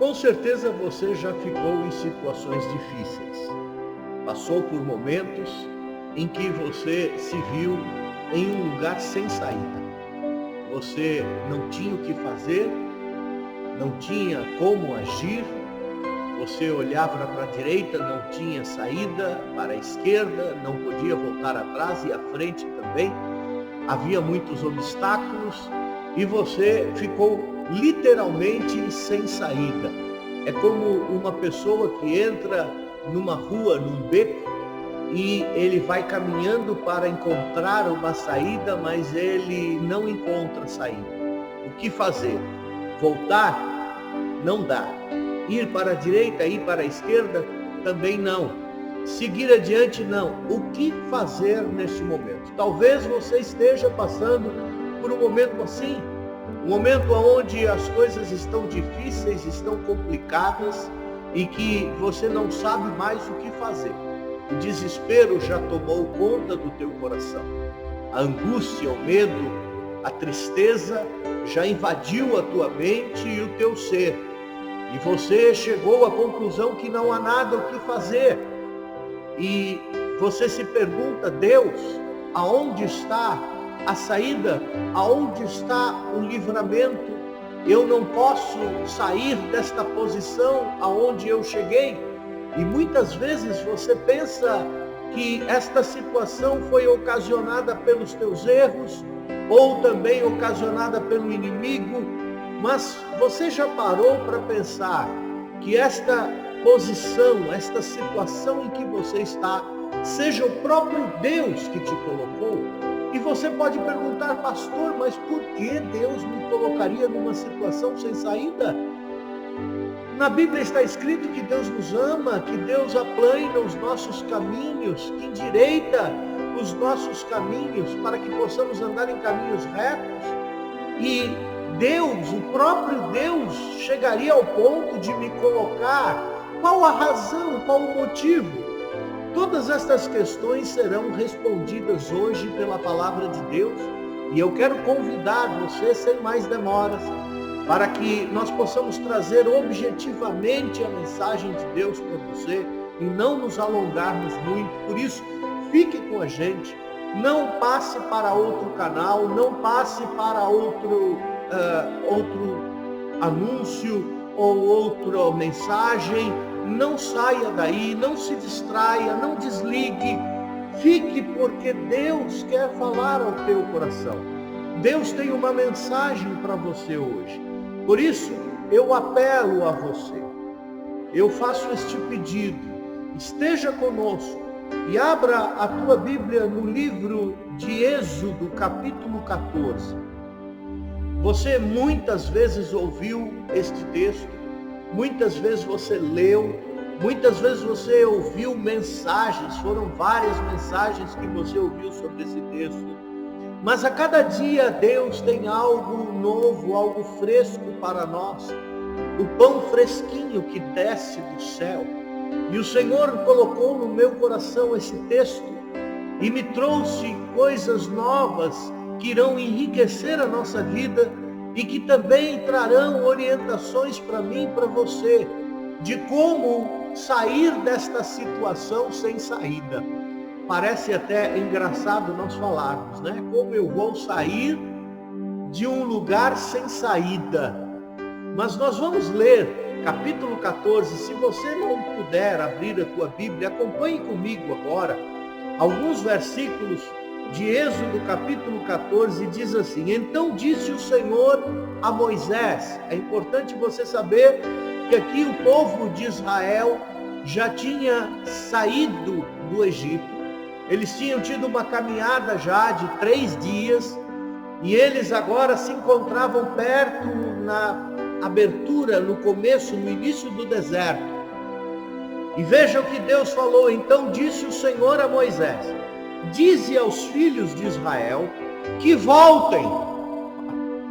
Com certeza você já ficou em situações difíceis. Passou por momentos em que você se viu em um lugar sem saída. Você não tinha o que fazer, não tinha como agir, você olhava para a direita, não tinha saída, para a esquerda, não podia voltar atrás e à frente também. Havia muitos obstáculos e você ficou literalmente sem saída. É como uma pessoa que entra numa rua, num beco, e ele vai caminhando para encontrar uma saída, mas ele não encontra saída. O que fazer? Voltar? Não dá. Ir para a direita, ir para a esquerda? Também não. Seguir adiante? Não. O que fazer neste momento? Talvez você esteja passando por um momento assim, um momento onde as coisas estão difíceis, estão complicadas e que você não sabe mais o que fazer. O desespero já tomou conta do teu coração. A angústia, o medo, a tristeza já invadiu a tua mente e o teu ser. E você chegou à conclusão que não há nada o que fazer. E você se pergunta: Deus, aonde está a saída? Aonde está o livramento? Eu não posso sair desta posição aonde eu cheguei. E muitas vezes você pensa que esta situação foi ocasionada pelos teus erros ou também ocasionada pelo inimigo, mas você já parou para pensar que esta posição, esta situação em que você está, seja o próprio Deus que te colocou? E você pode perguntar: pastor, mas por que Deus me colocaria numa situação sem saída? Na Bíblia está escrito que Deus nos ama, que Deus aplana os nossos caminhos, que endireita os nossos caminhos para que possamos andar em caminhos retos. E Deus, o próprio Deus, chegaria ao ponto de me colocar. Qual a razão, qual o motivo? Todas estas questões serão respondidas hoje pela palavra de Deus. E eu quero convidar você, sem mais demoras, para que nós possamos trazer objetivamente a mensagem de Deus para você e não nos alongarmos muito. Por isso, fique com a gente, não passe para outro canal, não passe para outro anúncio ou outra mensagem, não saia daí, não se distraia, não desligue, fique, porque Deus quer falar ao teu coração. Deus tem uma mensagem para você hoje. Por isso, eu apelo a você, eu faço este pedido: esteja conosco e abra a tua Bíblia no livro de Êxodo, capítulo 14. Você muitas vezes ouviu este texto, muitas vezes você leu, muitas vezes você ouviu mensagens, foram várias mensagens que você ouviu sobre esse texto. Mas a cada dia Deus tem algo novo, algo fresco para nós. O pão fresquinho que desce do céu. E o Senhor colocou no meu coração esse texto e me trouxe coisas novas que irão enriquecer a nossa vida e que também trarão orientações para mim e para você de como sair desta situação sem saída. Parece até engraçado nós falarmos, né? Como eu vou sair de um lugar sem saída? Mas nós vamos ler capítulo 14. Se você não puder abrir a tua Bíblia, acompanhe comigo agora alguns versículos de Êxodo capítulo 14. Diz assim: então disse o Senhor a Moisés. É importante você saber que aqui o povo de Israel já tinha saído do Egito. Eles tinham tido uma caminhada já de 3 dias e eles agora se encontravam perto na abertura, no começo, no início do deserto. E veja o que Deus falou. Então disse o Senhor a Moisés: dize aos filhos de Israel que voltem.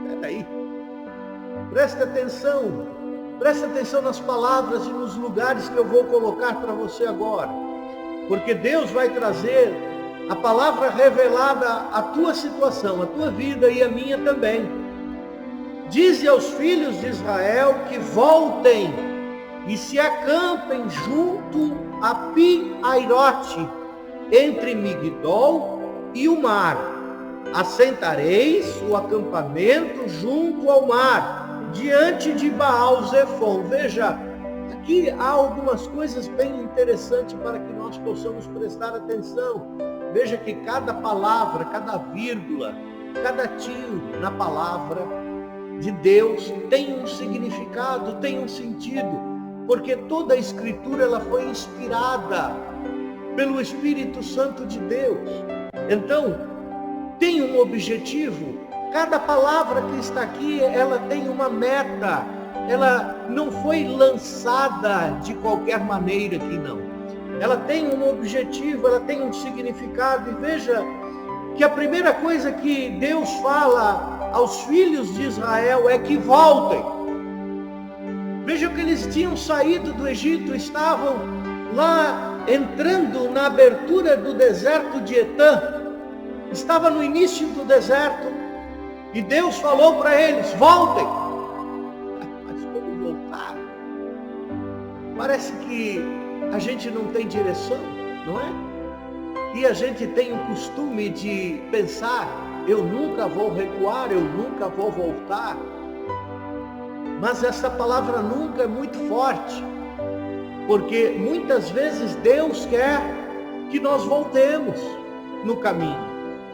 Peraí, presta atenção nas palavras e nos lugares que eu vou colocar para você agora. Porque Deus vai trazer a palavra revelada à tua situação, à tua vida e à minha também. dize aos filhos de Israel que voltem e se acampem junto a Pi-Hairote, entre Migdol e o mar. Assentareis o acampamento junto ao mar, diante de Baal-Zephon. Veja, aqui há algumas coisas bem interessantes para que nós possamos prestar atenção. Veja que cada palavra, cada vírgula, cada tio na palavra de Deus tem um significado, tem um sentido, porque toda a Escritura ela foi inspirada pelo Espírito Santo de Deus. Então, tem um objetivo. Cada palavra que está aqui, ela tem uma meta. Ela não foi lançada de qualquer maneira aqui, não. Ela tem um objetivo, ela tem um significado. E veja que a primeira coisa que Deus fala aos filhos de Israel é que voltem. Vejam que eles tinham saído do Egito, estavam lá entrando na abertura do deserto de Etã. Estava no início do deserto e Deus falou para eles: voltem. Mas como voltar? Parece que a gente não tem direção, não é? E a gente tem o costume de pensar: eu nunca vou recuar, eu nunca vou voltar. Mas essa palavra nunca é muito forte, porque muitas vezes Deus quer que nós voltemos no caminho,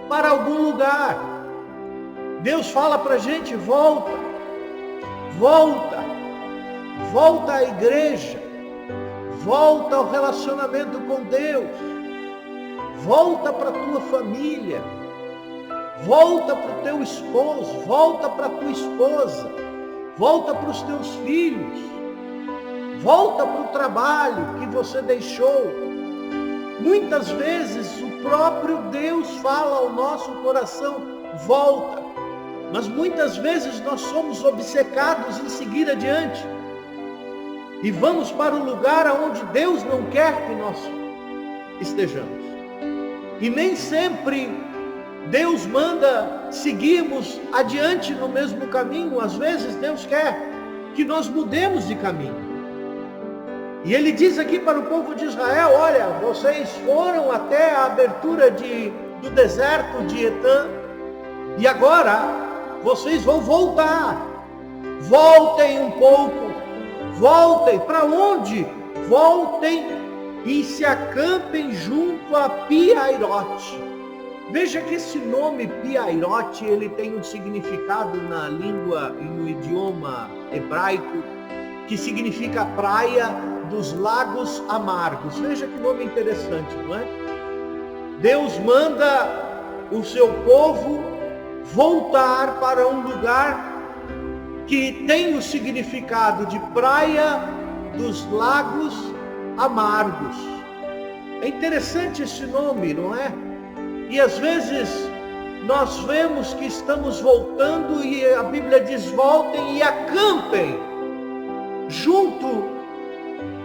para algum lugar. Deus fala para a gente: volta, volta, volta à igreja, volta ao relacionamento com Deus, volta para a tua família, volta para o teu esposo, volta para a tua esposa, volta para os teus filhos, volta para o trabalho que você deixou. Muitas vezes o próprio Deus fala ao nosso coração: volta. Mas muitas vezes nós somos obcecados em seguir adiante e vamos para o lugar aonde Deus não quer que nós estejamos. E nem sempre Deus manda seguirmos adiante no mesmo caminho. Às vezes Deus quer que nós mudemos de caminho. E ele diz aqui para o povo de Israel: olha, vocês foram até a abertura do deserto de Etã, e agora vocês vão voltar. Voltem um pouco. Voltem. Para onde? Voltem e se acampem junto a Pi-Hairote. Veja que esse nome Pi-Hairote, ele tem um significado na língua e no idioma hebraico, que significa praia dos lagos amargos. Veja que nome interessante, não é? Deus manda o seu povo voltar para um lugar que tem o significado de praia dos lagos amargos. É interessante esse nome, não é? E às vezes nós vemos que estamos voltando e a Bíblia diz: voltem e acampem junto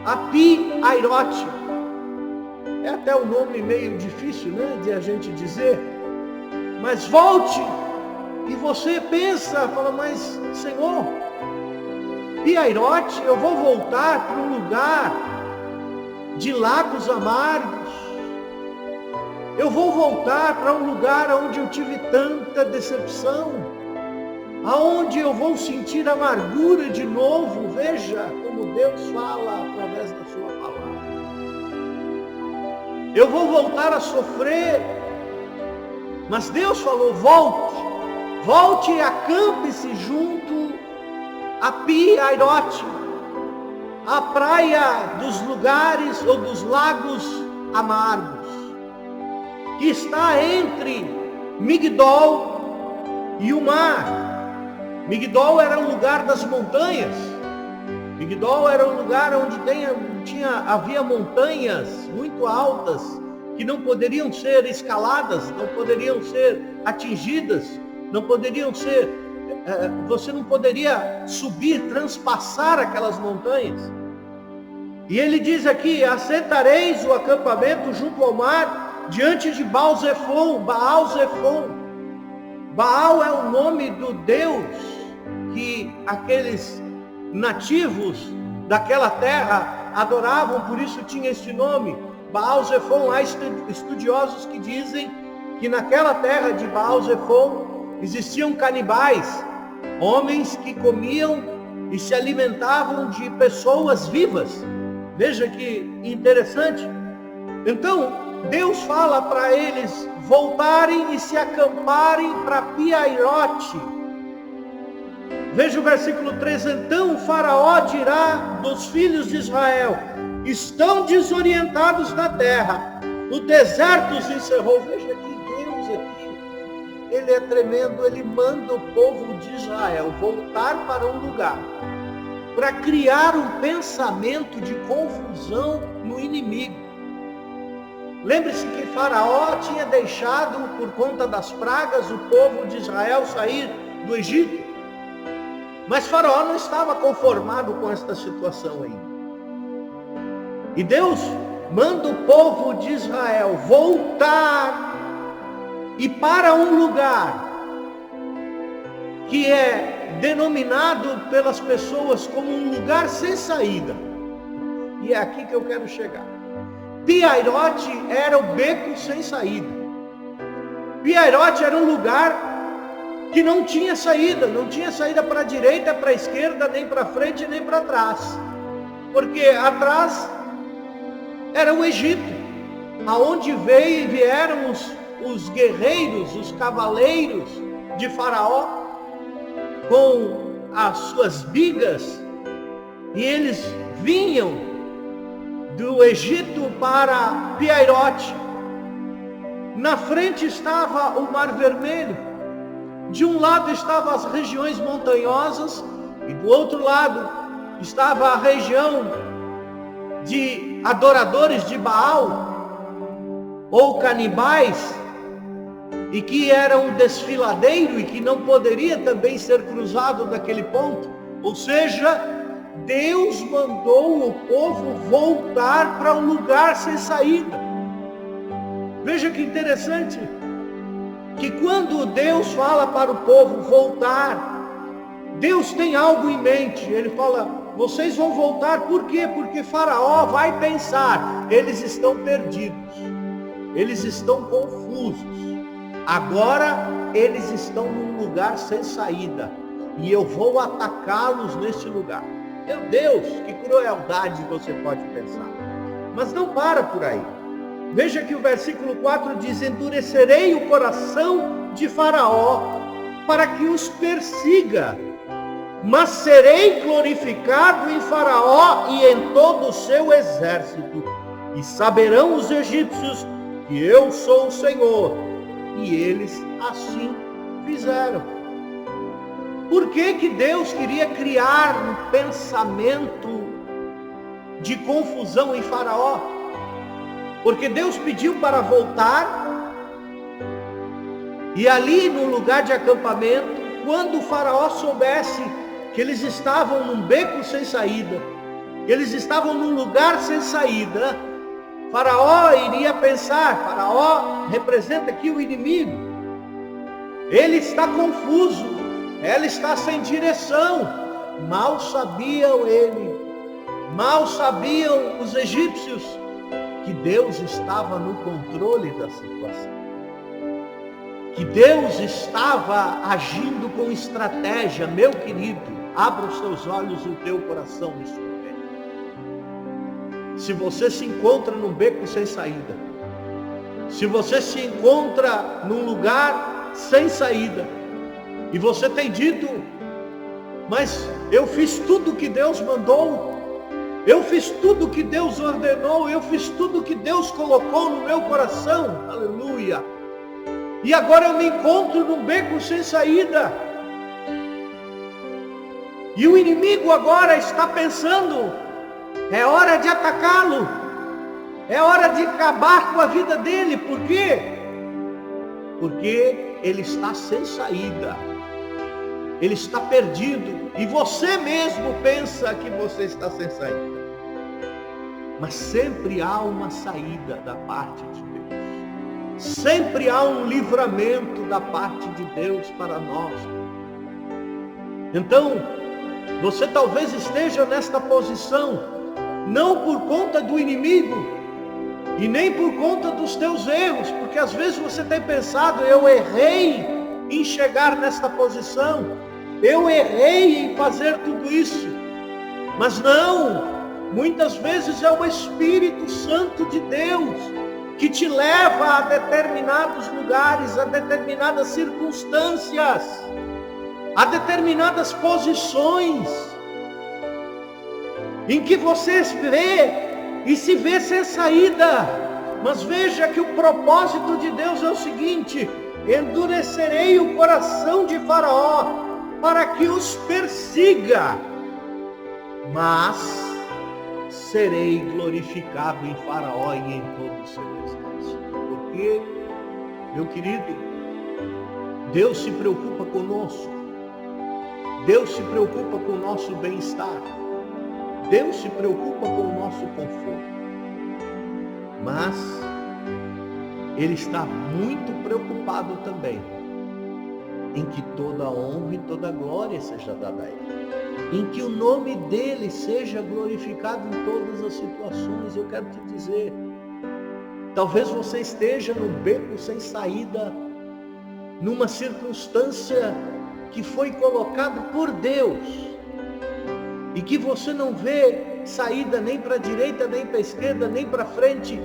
a Pi-Hairote. É até um nome meio difícil, né, de a gente dizer. Mas volte. E você pensa, fala: mas Senhor, Pi-Hairote, eu vou voltar para um lugar de lagos amargos. Eu vou voltar para um lugar onde eu tive tanta decepção, aonde eu vou sentir amargura de novo. Veja como Deus fala através da sua palavra. Eu vou voltar a sofrer, mas Deus falou: volte, volte e acampe-se junto a Pi-Hairote, a praia dos lugares ou dos lagos amargos, que está entre Migdol e o mar. Migdol era um lugar das montanhas. Migdol era um lugar onde havia montanhas muito altas que não poderiam ser escaladas, não poderiam ser atingidas, não poderiam ser, você não poderia subir, transpassar aquelas montanhas. E ele diz aqui: assentareis o acampamento junto ao mar, diante de Baal-Zephon. Baal-Zephon. Baal é o nome do Deus que aqueles nativos daquela terra adoravam, por isso tinha este nome, Baal-Zephon. Há estudiosos que dizem que naquela terra de Baal-Zephon existiam canibais, homens que comiam e se alimentavam de pessoas vivas. Veja que interessante. Então, Deus fala para eles voltarem e se acamparem para Pi-Hahirote. Veja o versículo 3. Então o faraó dirá dos filhos de Israel: estão desorientados na terra, o deserto os encerrou. Veja que Deus aqui, Ele é tremendo. Ele manda o povo de Israel voltar para um lugar, para criar um pensamento de confusão no inimigo. Lembre-se que Faraó tinha deixado, por conta das pragas, o povo de Israel sair do Egito. Mas Faraó não estava conformado com esta situação ainda. E Deus manda o povo de Israel voltar e para um lugar que é denominado pelas pessoas como um lugar sem saída. E é aqui que eu quero chegar. Pi-Hahirote era o beco sem saída. Pi-Hahirote era um lugar que não tinha saída para a direita, para a esquerda, nem para frente, nem para trás. Porque atrás era o Egito, aonde vieram os guerreiros, os cavaleiros de Faraó, com as suas bigas, e eles vinham do Egito para Pi-Hahirote. Na frente estava o Mar Vermelho, de um lado estavam as regiões montanhosas, e do outro lado estava a região de adoradores de Baal, ou canibais, e que era um desfiladeiro, e que não poderia também ser cruzado daquele ponto. Ou seja, Deus mandou o povo voltar para um lugar sem saída. Veja que interessante, que quando Deus fala para o povo voltar, Deus tem algo em mente. Ele fala: vocês vão voltar, por quê? Porque Faraó vai pensar, eles estão perdidos, eles estão confusos, agora eles estão num lugar sem saída, e eu vou atacá-los nesse lugar. Meu Deus, que crueldade você pode pensar. Mas não para por aí. Veja que o versículo 4 diz: endurecerei o coração de Faraó para que os persiga, mas serei glorificado em Faraó e em todo o seu exército, e saberão os egípcios que eu sou o Senhor. E eles assim fizeram. Por que Deus queria criar um pensamento de confusão em Faraó? Porque Deus pediu para voltar, e ali no lugar de acampamento, quando o Faraó soubesse que eles estavam num beco sem saída, que eles estavam num lugar sem saída, Faraó iria pensar: Faraó representa aqui o inimigo, ele está confuso, ela está sem direção. Mal sabiam os egípcios, que Deus estava no controle da situação, que Deus estava agindo com estratégia. Meu querido, abra os seus olhos e o teu coração nesse momento. Se você se encontra num beco sem saída, se você se encontra num lugar sem saída, e você tem dito: mas eu fiz tudo que Deus mandou, eu fiz tudo que Deus ordenou, eu fiz tudo que Deus colocou no meu coração, aleluia, e agora eu me encontro num beco sem saída, e o inimigo agora está pensando: é hora de atacá-lo, é hora de acabar com a vida dele. Por quê? Porque ele está sem saída, ele está perdido, e você mesmo pensa que você está sem saída. Mas sempre há uma saída da parte de Deus, sempre há um livramento da parte de Deus para nós. Então, você talvez esteja nesta posição, não por conta do inimigo, e nem por conta dos teus erros, porque às vezes você tem pensado, eu errei em chegar nesta posição, eu errei em fazer tudo isso, mas não, muitas vezes é o Espírito Santo de Deus, que te leva a determinados lugares, a determinadas circunstâncias, a determinadas posições, em que você vê e se vê sem saída. Mas veja que o propósito de Deus é o seguinte: endurecerei o coração de Faraó, para que os persiga, mas serei glorificado em Faraó e em todo o seu exército. Porque, meu querido, Deus se preocupa conosco, Deus se preocupa com o nosso bem-estar, Deus se preocupa com o nosso conforto, mas Ele está muito preocupado também em que toda honra e toda glória seja dada a Ele, em que o nome dEle seja glorificado em todas as situações. Eu quero te dizer, talvez você esteja num beco sem saída, numa circunstância que foi colocado por Deus, e que você não vê saída nem para a direita, nem para a esquerda, nem para frente,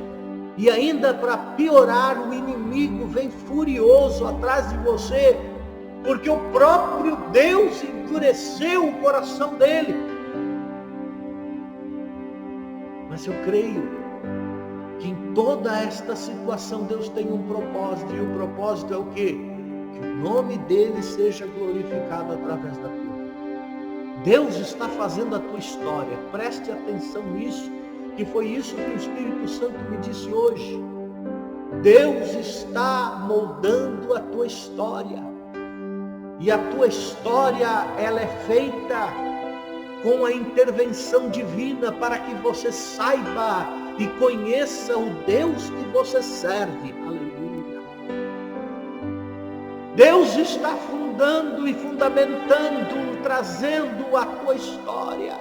e ainda para piorar, o inimigo vem furioso atrás de você, porque o próprio Deus endureceu o coração dele. Mas eu creio que em toda esta situação Deus tem um propósito, e o propósito é o quê? Que o nome dele seja glorificado através da tua vida. Deus está fazendo a tua história, preste atenção nisso, que foi isso que o Espírito Santo me disse hoje. Deus está moldando a tua história, e a tua história, ela é feita com a intervenção divina, para que você saiba e conheça o Deus que você serve. Aleluia. Deus está fundando e fundamentando, trazendo a tua história,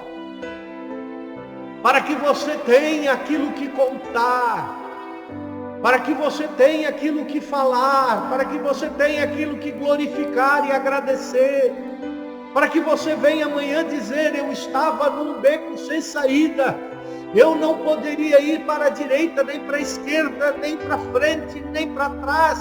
para que você tenha aquilo que contar, para que você tenha aquilo que falar, para que você tenha aquilo que glorificar e agradecer, para que você venha amanhã dizer: eu estava num beco sem saída, eu não poderia ir para a direita, nem para a esquerda, nem para frente, nem para trás.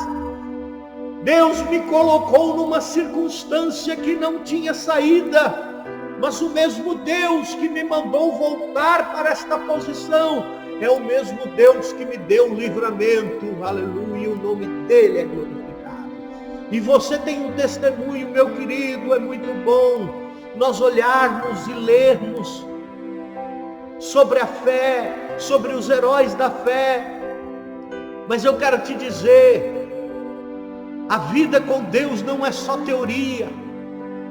Deus me colocou numa circunstância que não tinha saída, mas o mesmo Deus que me mandou voltar para esta posição é o mesmo Deus que me deu o livramento. Aleluia, o nome dele é glorificado. E você tem um testemunho, meu querido, é muito bom nós olharmos e lermos sobre a fé, sobre os heróis da fé. Mas eu quero te dizer, a vida com Deus não é só teoria.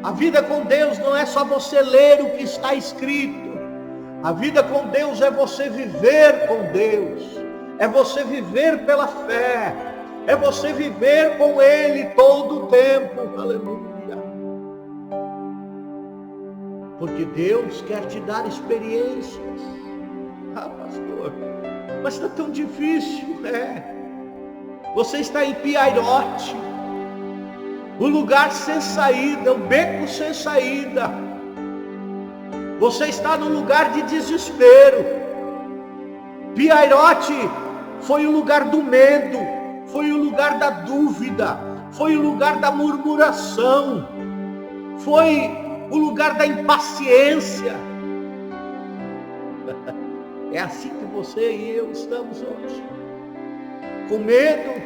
A vida com Deus não é só você ler o que está escrito. A vida com Deus é você viver com Deus. É você viver pela fé. É você viver com Ele todo o tempo. Aleluia. Porque Deus quer te dar experiências. Ah, pastor, mas está tão difícil. Você está em Piairote, o lugar sem saída, o beco sem saída. Você está no lugar de desespero. Piairote foi o lugar do medo, foi o lugar da dúvida, foi o lugar da murmuração, foi o lugar da impaciência. É assim que você e eu estamos hoje, com medo,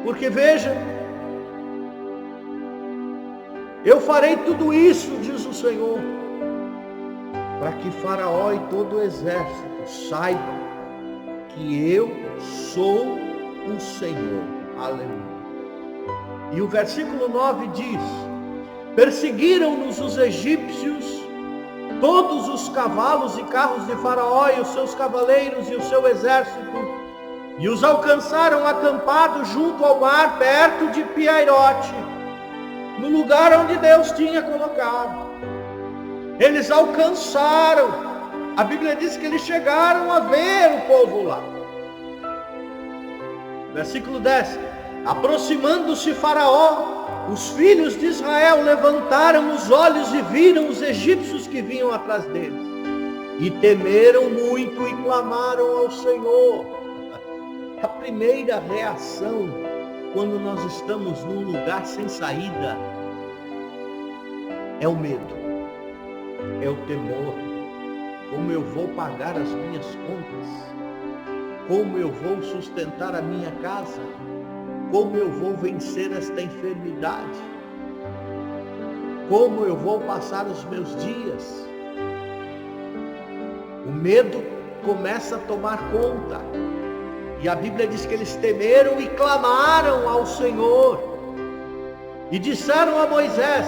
porque veja, eu farei tudo isso, diz o Senhor, para que Faraó e todo o exército saibam que eu sou o Senhor. Aleluia. E o versículo 9 diz: perseguiram-nos os egípcios, todos os cavalos e carros de Faraó e os seus cavaleiros e o seu exército, e os alcançaram acampados junto ao mar, perto de Piairote. no lugar onde Deus tinha colocado. Eles alcançaram. A Bíblia diz que eles chegaram a ver o povo lá. Versículo 10. Aproximando-se Faraó, os filhos de Israel levantaram os olhos e viram os egípcios que vinham atrás deles. E temeram muito e clamaram ao Senhor. A primeira reação quando nós estamos num lugar sem saída é o medo, é o temor. Como eu vou pagar as minhas contas? Como eu vou sustentar a minha casa? Como eu vou vencer esta enfermidade? Como eu vou passar os meus dias? O medo começa a tomar conta. E a Bíblia diz que eles temeram e clamaram ao Senhor. E disseram a Moisés: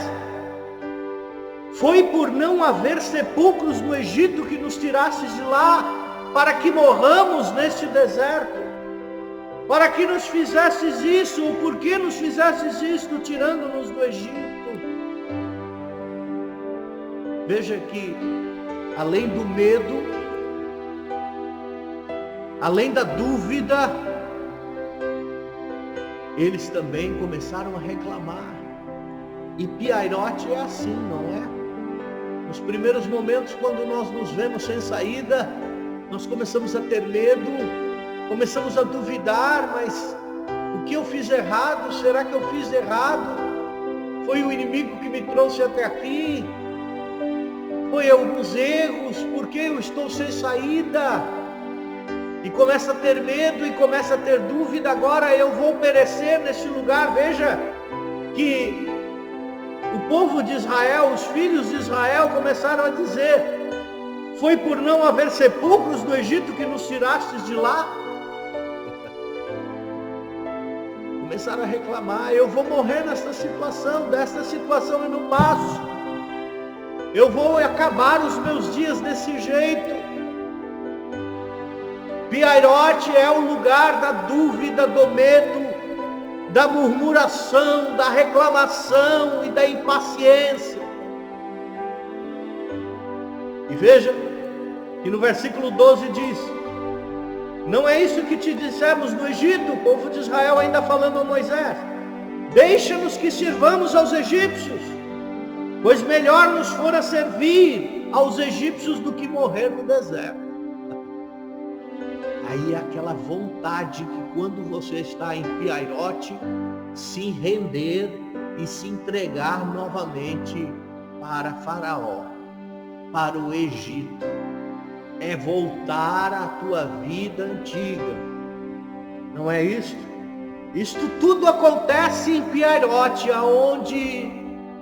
foi por não haver sepulcros no Egito que nos tirastes de lá, para que morramos neste deserto? Para que nos fizestes isso? Ou por que nos fizestes isto, tirando-nos do Egito? Veja que, além do medo, além da dúvida, eles também começaram a reclamar. E Piairote é assim, não é? Nos primeiros momentos, quando nós nos vemos sem saída, nós começamos a ter medo, começamos a duvidar, mas o que eu fiz errado? Será que eu fiz errado? Foi o inimigo que me trouxe até aqui? Foi alguns erros? Por que eu estou sem saída? E começa a ter medo e começa a ter dúvida. Agora eu vou perecer nesse lugar. Veja que o povo de Israel, os filhos de Israel começaram a dizer: foi por não haver sepulcros no Egito que nos tirastes de lá? Começaram a reclamar: eu vou morrer nesta situação, desta situação eu não passo. Eu vou acabar os meus dias desse jeito. Piairote é o lugar da dúvida, do medo, da murmuração, da reclamação e da impaciência. E veja que no versículo 12 diz: não é isso que te dissemos no Egito? O povo de Israel ainda falando a Moisés: deixa-nos que sirvamos aos egípcios, pois melhor nos fora servir aos egípcios do que morrer no deserto. Aí é aquela vontade que, quando você está em Piairote, se render e se entregar novamente para Faraó, para o Egito. É voltar à tua vida antiga. Não é isso? Isto tudo acontece em Piairote, aonde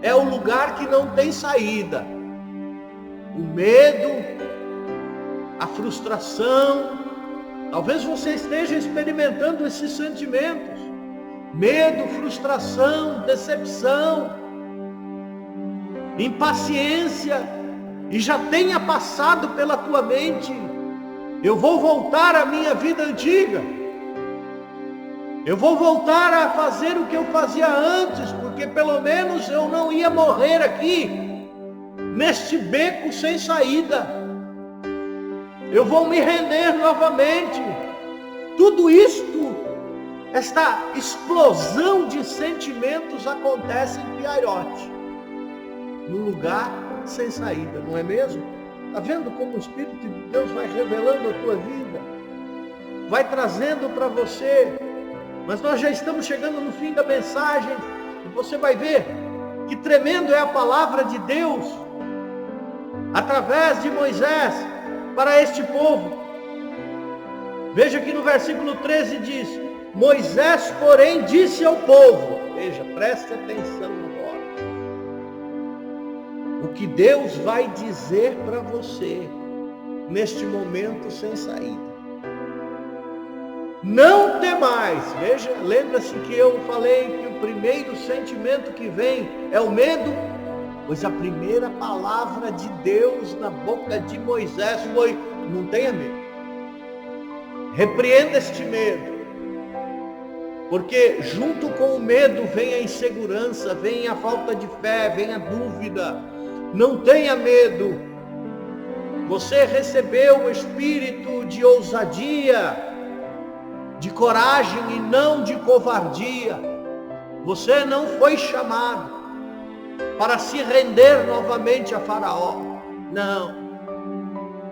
é o lugar que não tem saída. O medo, a frustração. Talvez você esteja experimentando esses sentimentos: medo, frustração, decepção, impaciência, e já tenha passado pela tua mente: eu vou voltar à minha vida antiga, eu vou voltar a fazer o que eu fazia antes, porque pelo menos eu não ia morrer aqui, neste beco sem saída. Eu vou me render novamente. Tudo isto, esta explosão de sentimentos acontece em Piairote, no lugar sem saída, não é mesmo? Está vendo como o Espírito de Deus vai revelando a tua vida, vai trazendo para você? Mas nós já estamos chegando no fim da mensagem, e você vai ver que tremendo é a palavra de Deus, através de Moisés, para este povo. Veja que no versículo 13 diz: Moisés, porém, disse ao povo. Veja, preste atenção agora. O que Deus vai dizer para você neste momento sem saída. Não temais. Veja, lembra-se que eu falei que o primeiro sentimento que vem é o medo? Pois a primeira palavra de Deus na boca de Moisés foi: não tenha medo. Repreenda este medo. Porque junto com o medo vem a insegurança, vem a falta de fé, vem a dúvida. Não tenha medo. Você recebeu o espírito de ousadia, de coragem e não de covardia. Você não foi chamado para se render novamente a Faraó. Não.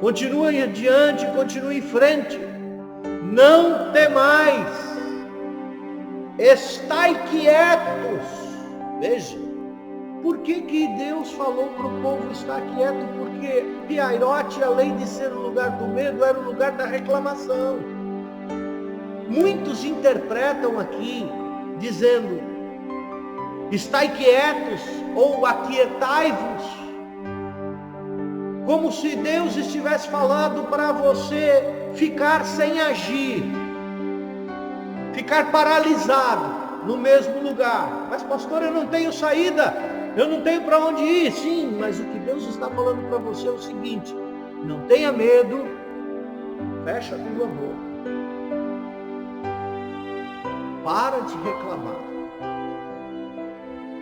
Continue adiante, continue em frente. Não temais. Estai quietos. Veja, por que Deus falou para o povo estar quieto? Porque Piairote, além de ser o lugar do medo, era o lugar da reclamação. Muitos interpretam aqui, dizendo, estai quietos, ou aquietai-vos, como se Deus estivesse falando para você ficar sem agir, ficar paralisado no mesmo lugar. Mas pastor, eu não tenho saída, eu não tenho para onde ir. Sim, mas o que Deus está falando para você é o seguinte: não tenha medo, fecha a tua boca, para de reclamar,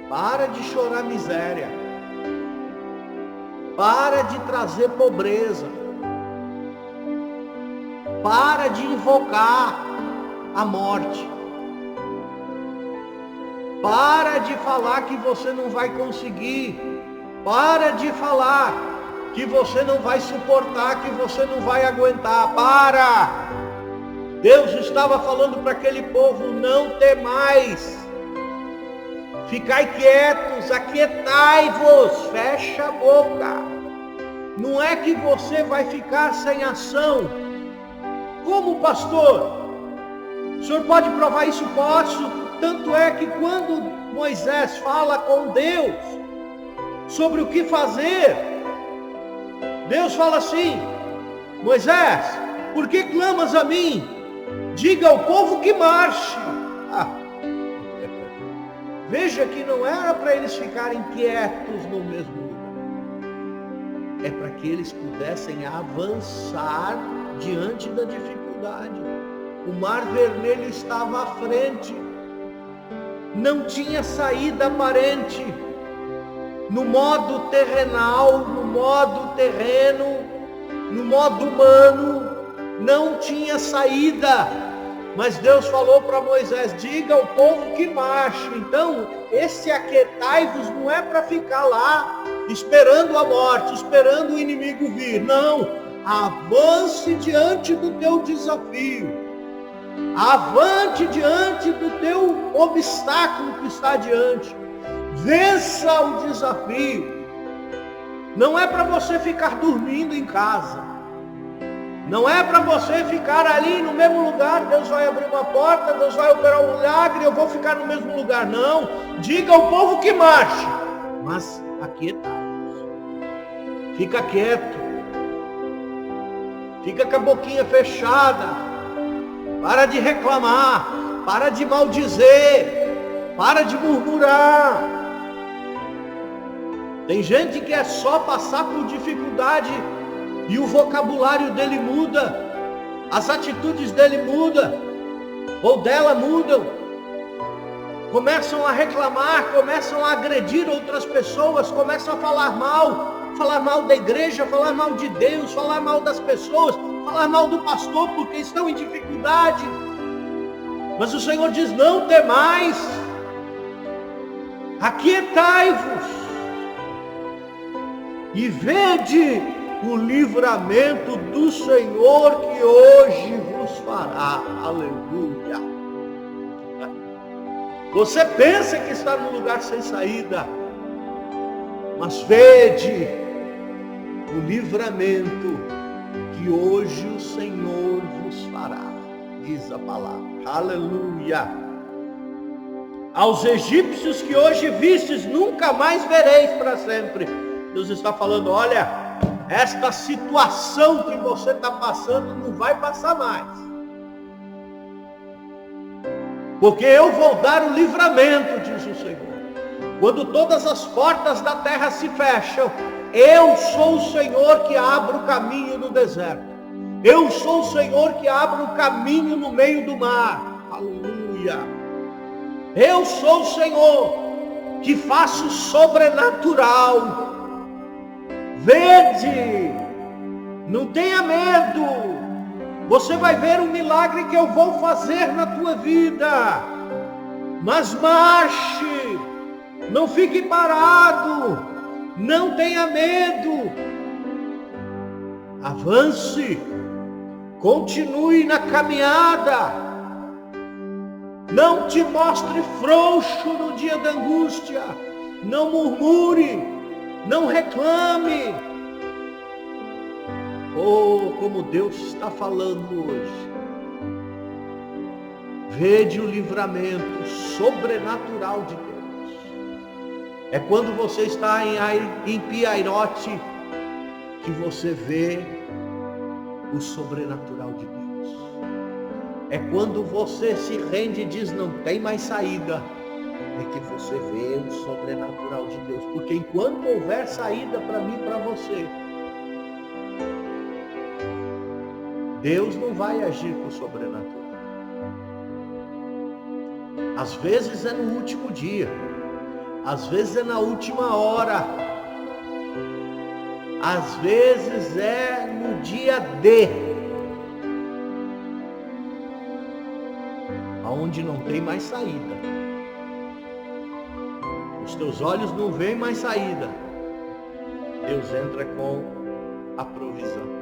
para de chorar miséria, para de trazer pobreza, para de invocar a morte, para de falar que você não vai conseguir, para de falar que você não vai suportar, que você não vai aguentar. Para! Deus estava falando para aquele povo: não temais, ficai quietos, aquietai-vos, fecha a boca. Não é que você vai ficar sem ação. Como, pastor? O senhor pode provar isso? Posso. Tanto é que quando Moisés fala com Deus sobre o que fazer, Deus fala assim: Moisés, por que clamas a mim? Diga ao povo que marche. Veja que não era para eles ficarem quietos no mesmo lugar. É para que eles pudessem avançar diante da dificuldade. O Mar Vermelho estava à frente. Não tinha saída aparente. No modo terrenal, no modo terreno, no modo humano, não tinha saída. Mas Deus falou para Moisés: diga ao povo que marche. Então, esse aquietai-vos não é para ficar lá esperando a morte, esperando o inimigo vir. Não, avance diante do teu desafio. Avante diante do teu obstáculo que está diante. Vença o desafio. Não é para você ficar dormindo em casa. Não é para você ficar ali no mesmo lugar. Deus vai abrir uma porta, Deus vai operar um milagre, eu vou ficar no mesmo lugar. Não. Diga ao povo que marche. Mas aquietai-vos. Fica quieto. Fica com a boquinha fechada. Para de reclamar. Para de maldizer. Para de murmurar. Tem gente que é só passar por dificuldade e o vocabulário dele muda, as atitudes dele mudam, ou dela mudam. Começam a reclamar, começam a agredir outras pessoas, começam a falar mal da igreja, falar mal de Deus, falar mal das pessoas, falar mal do pastor porque estão em dificuldade. Mas o Senhor diz: não temais, aquietai-vos e vede o livramento do Senhor que hoje vos fará. Aleluia. Você pensa que está num lugar sem saída, mas vede o livramento que hoje o Senhor vos fará, diz a palavra. Aleluia. Aos egípcios que hoje vistes, nunca mais vereis para sempre. Deus está falando: olha, esta situação que você está passando não vai passar mais, porque eu vou dar o livramento, diz o Senhor. Quando todas as portas da terra se fecham, eu sou o Senhor que abre o caminho no deserto. Eu sou o Senhor que abre o caminho no meio do mar. Aleluia. Eu sou o Senhor, que faço sobrenatural. Vede, não tenha medo. Você vai ver o milagre que eu vou fazer na tua vida. Mas marche, não fique parado, não tenha medo. Avance, continue na caminhada. Não te mostre frouxo no dia da angústia. Não murmure, não reclame. Oh, como Deus está falando hoje. Vede o livramento sobrenatural de Deus. É quando você está em Piairote que você vê o sobrenatural de Deus. É quando você se rende e diz não tem mais saída, é que você vê o sobrenatural de Deus. Porque enquanto houver saída para mim e para você, Deus não vai agir com o sobrenatural. Às vezes é no último dia, às vezes é na última hora, às vezes é no dia D, aonde não tem mais saída. Os teus olhos não veem mais saída. Deus entra com a provisão.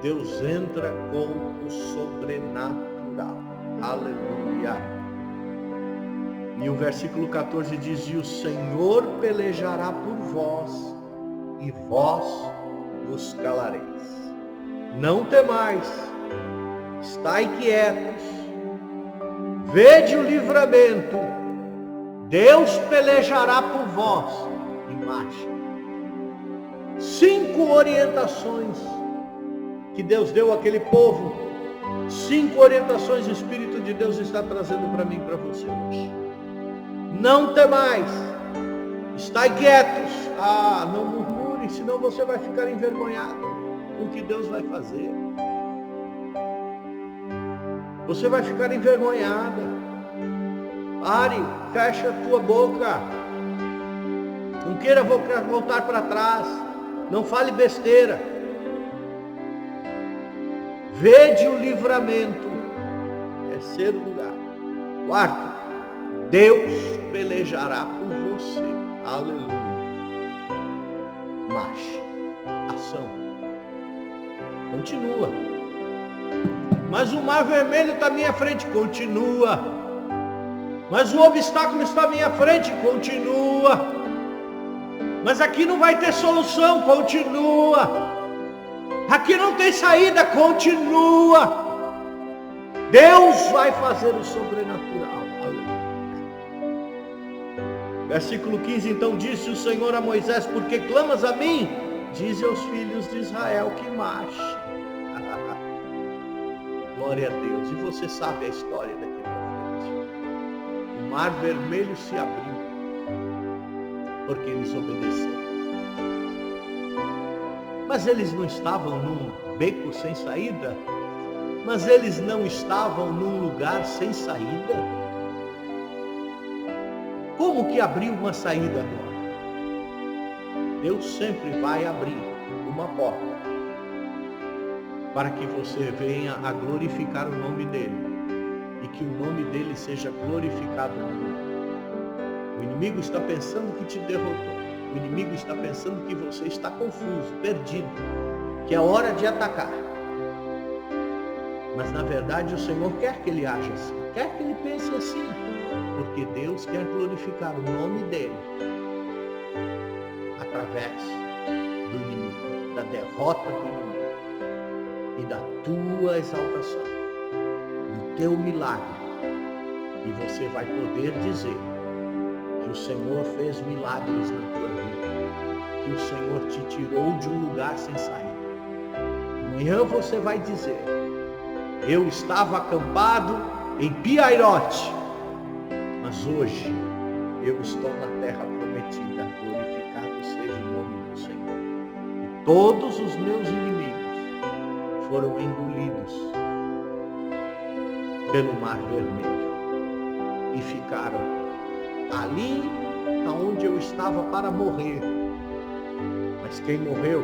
Deus entra com o sobrenatural. Aleluia. E o versículo 14 diz: e o Senhor pelejará por vós, e vós vos calareis. Não temais, estai quietos, vede o livramento, Deus pelejará por vós, e marcha. 5 orientações que Deus deu àquele povo, 5 orientações o Espírito de Deus está trazendo para mim e para você hoje. Não temais, estai quietos, não murmure, senão você vai ficar envergonhado com o que Deus vai fazer. Você vai ficar envergonhada. Pare, fecha a tua boca. Não queira voltar para trás. Não fale besteira. Vede o livramento. Terceiro lugar. Quarto, Deus pelejará por você. Aleluia. Marche. Ação. Continua. Mas o mar vermelho está à minha frente. Continua. Mas o obstáculo está à minha frente. Continua. Mas aqui não vai ter solução. Continua. Aqui não tem saída. Continua. Deus vai fazer o sobrenatural. Versículo 15, então disse o Senhor a Moisés: porque clamas a mim? Dize aos filhos de Israel que marche. Glória a Deus. E você sabe a história daqui para frente. O mar vermelho se abriu, porque eles obedeceram. Mas eles não estavam num beco sem saída? Mas eles não estavam num lugar sem saída? Como que abriu uma saída agora? Deus sempre vai abrir uma porta para que você venha a glorificar o nome dele e que o nome dele seja glorificado no mundo. O inimigo está pensando que te derrotou. O inimigo está pensando que você está confuso, perdido, que é hora de atacar. Mas na verdade o Senhor quer que ele haja assim, quer que ele pense assim, porque Deus quer glorificar o nome dele através do inimigo, da derrota do inimigo e da tua exaltação, do teu milagre. E você vai poder dizer que o Senhor fez milagres na tua vida, que o Senhor te tirou de um lugar sem saída. Amanhã você vai dizer: eu estava acampado em Piairote, mas hoje eu estou na terra prometida. Glorificado seja o nome do Senhor. E todos os meus inimigos foram engolidos pelo mar vermelho. e ficaram ali aonde eu estava para morrer. Mas quem morreu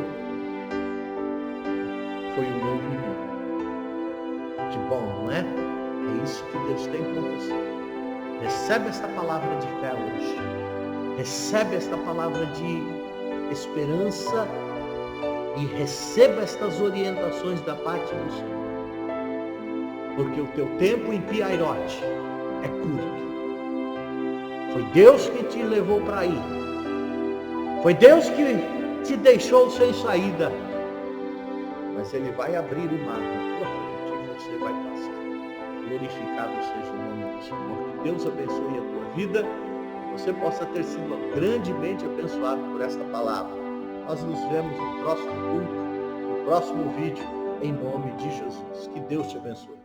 foi o meu inimigo. Que bom, não é? É isso que Deus tem com você. Recebe esta palavra de fé hoje. Recebe esta palavra de esperança e receba estas orientações da parte do Senhor. Porque o teu tempo em Piairote é curto. Foi Deus que te levou para aí. Foi Deus que te deixou sem saída. Mas Ele vai abrir o mar na tua frente e você vai passar. Glorificado seja o nome do Senhor. Que Deus abençoe a tua vida. Você possa ter sido grandemente abençoado por esta palavra. Nós nos vemos no próximo culto, no próximo vídeo, em nome de Jesus. Que Deus te abençoe.